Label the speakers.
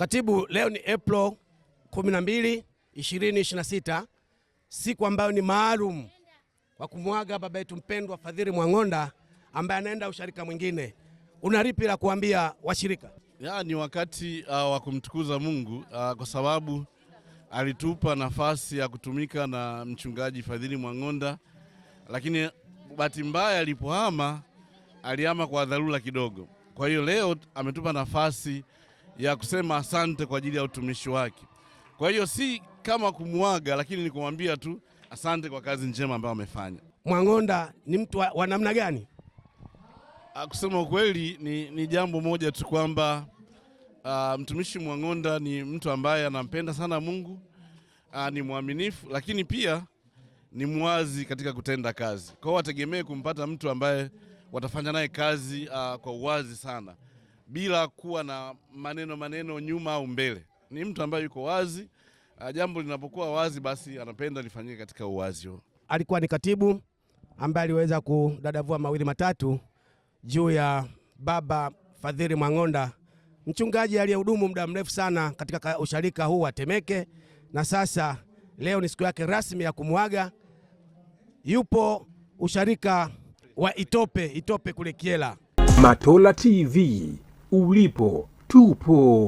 Speaker 1: Katibu, leo ni April 12, 2026, siku ambayo ni maalum kwa kumwaga baba yetu mpendwa Fadhili Mwang'onda ambaye anaenda usharika mwingine. Una lipi la kuambia washirika?
Speaker 2: Ni wakati wa kumtukuza Mungu kwa sababu alitupa nafasi ya kutumika na mchungaji Fadhili Mwang'onda, lakini bahati mbaya alipohama alihama kwa dharura kidogo. Kwa hiyo leo ametupa nafasi ya kusema asante kwa ajili ya utumishi wake. Kwa hiyo si kama kumwaga, lakini ni kumwambia tu asante kwa kazi njema ambayo amefanya.
Speaker 1: Mwang'onda ni mtu wa namna gani?
Speaker 2: Kusema ukweli ni jambo moja tu kwamba mtumishi Mwang'onda ni mtu ambaye anampenda sana Mungu, ni mwaminifu, lakini pia ni mwazi katika kutenda kazi. Kwa hiyo wategemee kumpata mtu ambaye watafanya naye kazi kwa uwazi sana, bila kuwa na maneno nyuma au mbele. Ni mtu ambaye yuko wazi, jambo linapokuwa wazi basi anapenda lifanyike katika uwazi huo.
Speaker 1: Alikuwa ni katibu ambaye aliweza kudadavua mawili matatu juu ya baba Fadhili Mwang'onda, mchungaji aliyehudumu muda mrefu sana katika usharika huu wa Temeke, na sasa leo ni siku yake rasmi ya kumwaga. Yupo usharika wa Itope kule Kyela.
Speaker 3: Matola TV, ulipo tupo.